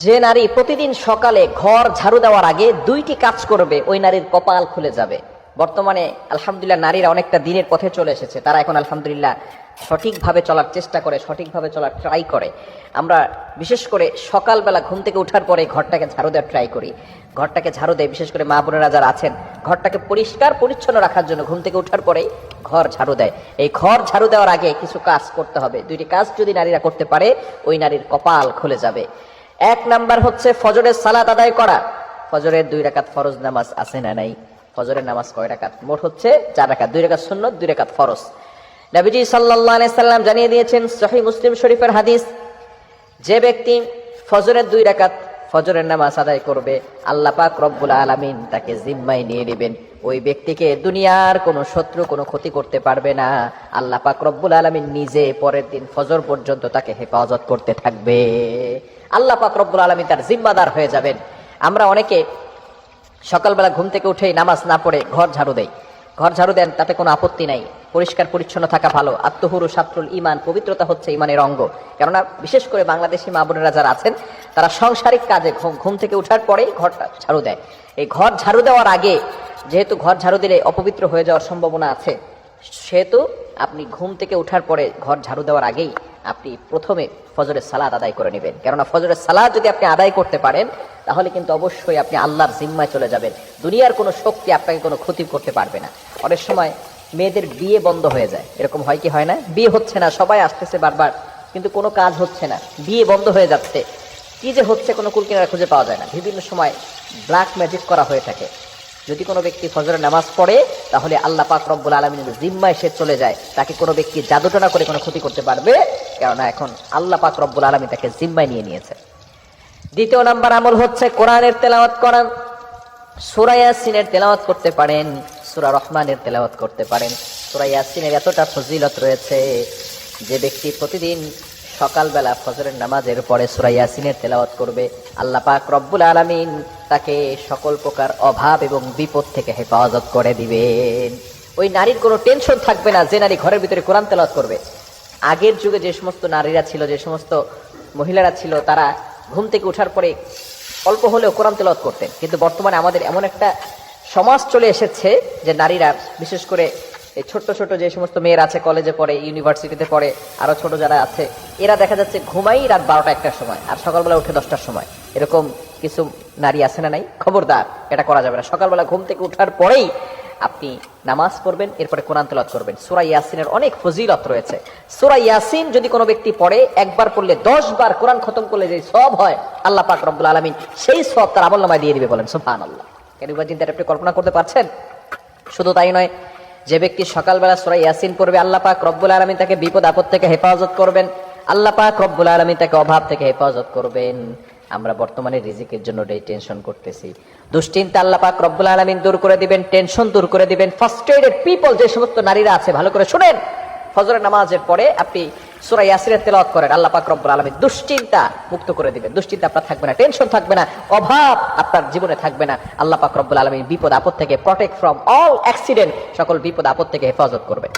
যে নারী প্রতিদিন সকালে ঘর ঝাড়ু দেওয়ার আগে দুইটি কাজ করবে ওই নারীর কপাল খুলে যাবে। বর্তমানে আলহামদুলিল্লাহ নারীরা অনেকটা দিনের পথে চলে এসেছে, তারা এখন আলহামদুলিল্লাহ সঠিকভাবে চলার চেষ্টা করে, সঠিকভাবে চলার ট্রাই করে। আমরা বিশেষ করে সকালবেলা ঘুম থেকে ওঠার পরে ঘরটাকে ঝাড়ু দেওয়ার ট্রাই করি, ঘরটাকে ঝাড়ু দেয়। বিশেষ করে মা বোনেরা যারা আছেন ঘরটাকে পরিষ্কার পরিচ্ছন্ন রাখার জন্য ঘুম থেকে ওঠার পরেই ঘর ঝাড়ু দেয়। এই ঘর ঝাড়ু দেওয়ার আগে কিছু কাজ করতে হবে। দুইটি কাজ যদি নারীরা করতে পারে ওই নারীর কপাল খুলে যাবে। এক নাম্বার হচ্ছে ফজরের সালাত আদায় করা। ফজরের 2 রাকাত ফরজ নামাজ আছে না নাই? ফজরের নামাজ কয় রাকাত? মোট হচ্ছে 4 রাকাত, 2 রাকাত সুন্নত, 2 রাকাত ফরজ। নবীজি সাল্লাল্লাহু আলাইহি সাল্লাম জানিয়ে দিয়েছেন, সহিহ মুসলিম শরীফের হাদিস, যে ব্যক্তি ফজরের 2 রাকাত ফজরের নামাজ আদায় করবে, আল্লাহ পাক রব্বুল আলামিন তাকে জিম্মায় নিয়ে নেবেন। ওই ব্যক্তিকে দুনিয়ার কোনো শত্রু কোনো ক্ষতি করতে পারবে না। আল্লাহ পাক রব্বুল আলামিন নিজে পরের দিন ফজর পর্যন্ত তাকে হেফাজত করতে থাকবে। আল্লাহ পাক রব্বুল আলামিন তার জিম্মাদার হয়ে যাবেন। আমরা অনেকে সকালবেলা ঘুম থেকে উঠেই নামাজ না পড়ে ঘর ঝাড়ু দেই। ঘর ঝাড়ু দেন, তাতে কোনো আপত্তি নাই, পরিষ্কার পরিচ্ছন্ন থাকা ভালো। আত্মহুরু শাত্রুল ইমান, পবিত্রতা হচ্ছে ইমানের অঙ্গ। কেননা বিশেষ করে বাংলাদেশি মা বোনেরা যারা আছেন তারা সাংসারিক কাজে ঘুম থেকে উঠার পরেই ঘরটা ঝাড়ু দেয়। এই ঘর ঝাড়ু দেওয়ার আগে, যেহেতু ঘর ঝাড়ু দিলে অপবিত্র হয়ে যাওয়ার সম্ভাবনা আছে, সেহেতু আপনি ঘুম থেকে উঠার পরে ঘর ঝাড়ু দেওয়ার আগেই আপনি প্রথমে ফজরের সালাত আদায় করে নেবেন। কেননা ফজরের সালাত যদি আপনি আদায় করতে পারেন তাহলে কিন্তু অবশ্যই আপনি আল্লাহর জিম্মায় চলে যাবেন। দুনিয়ার কোনো শক্তি আপনাকে কোনো ক্ষতি করতে পারবে না। অনেক সময় মেয়েদের বিয়ে বন্ধ হয়ে যায়, এরকম হয় কি হয় না? বিয়ে হচ্ছে না, সবাই আসতেছে বারবার, কিন্তু কোনো কাজ হচ্ছে না, বিয়ে বন্ধ হয়ে যাচ্ছে। কি যে হচ্ছে কোনো কুলকিনারা খুঁজে পাওয়া যায় না। বিভিন্ন সময় ব্ল্যাক ম্যাজিক করা হয়ে থাকে। যদি কোনো ব্যক্তি ফজরের নামাজ পড়ে তাহলে আল্লাহ পাক রব্বুল আলামিনের জিম্মায় সে চলে যায়। তাকে কোনো ব্যক্তি জাদুটনা করে কোনো ক্ষতি করতে পারবে, কেননা এখন আল্লাহ পাক রব্বুল আলামিন তাকে জিম্মায় নিয়ে নিয়েছে। দ্বিতীয় নাম্বার আমল হচ্ছে কোরআনের তেলাওয়াত করা। সূরা ইয়াসিনের তেলাওয়াত করতে পারেন, সূরা রহমানের তেলাওয়াত করতে পারেন। সূরা ইয়াসিনের এতটা ফজিলত রয়েছে, যে ব্যক্তি প্রতিদিন সকালবেলা ফজরের নামাজের পরে সূরা ইয়াসিনের তেলাওয়াত করবে, আল্লাহ পাক রব্বুল আলামিন তাকে সকল প্রকার অভাব এবং বিপদ থেকে হেফাজত করে দিবেন। ওই নারীর কোনো টেনশন থাকবে না যে নারী ঘরের ভিতরে কোরআন তেলাওয়াত করবে। আগের যুগে যে সমস্ত নারীরা ছিল, যে সমস্ত মহিলারা ছিল, তারা ঘুম থেকে ওঠার পরে অল্প হলেও কোরআন তেলাওয়াত করতেন। কিন্তু বর্তমানে আমাদের এমন একটা সমাজ চলে এসেছে যে নারীরা, বিশেষ করে এই ছোট্ট ছোট যে সমস্ত মেয়েরা আছে, কলেজে পড়ে, ইউনিভার্সিটিতে পড়ে, আরো ছোট যারা আছে, এরা দেখা যাচ্ছে ঘুমাই রাত 12টা-1টার সময় আর সকালবেলা উঠে 10টার সময়। এরকম কিছু নারী আছে না নাই? খবরদার, এটা করা যাবে না। সকালবেলা ঘুম থেকে ওঠার পরেই আপনি নামাজ পড়বেন, এরপরে কোরআন তেলাওয়াত করবেন। সূরা ইয়াসিনের অনেক ফজিলত রয়েছে। সূরা ইয়াসিন যদি কোনো ব্যক্তি পড়ে, একবার পড়লে 10 বার কোরআন খতম করলে যে সওয়াব হয়, আল্লাহ পাক রব্বুল আলামিন সেই সওয়াব তার আমলনামায় দিয়ে দিবে। বলেন সুবহানাল্লাহ। কেন ইমাজিনটা আপনি কল্পনা করতে পারছেন? শুধু তাই নয়, যে ব্যক্তি সকালবেলা সূরা ইয়াসিন পড়বে, আল্লাহ পাক রব্বুল আলামিন তাকে বিপদ আপদ থেকে হেফাজত করবেন। আল্লাহ পাক রব্বুল আলামিন তাকে অভাব থেকে হেফাজত করবেন। আমরা বর্তমানে রিজিকের জন্য টেনশন করতেছি, দুশ্চিন্তা আল্লাহ পাক রব্বুল আলামিন দূর করে দিবেন, টেনশন দূর করে দিবেন। ফার্স্ট্রেটেড পিপল যে সমস্ত নারীরা আছে, ভালো করে শুনেন, ফজরের নামাজের পরে আপনি সূরা ইয়াসিনের তেলাওয়াত করেন, আল্লাহ পাক রব্বুল আলামিন দুশ্চিন্তা মুক্ত করে দিবেন। দুশ্চিন্তা আপনার থাকবে না, টেনশন থাকবে না, অভাব আপনার জীবনে থাকবে না। আল্লাহ পাক রব্বুল আলামিন বিপদ আপদ থেকে, প্রটেক্ট ফ্রম অল অ্যাক্সিডেন্ট, সকল বিপদ আপদ থেকে হেফাজত করবে।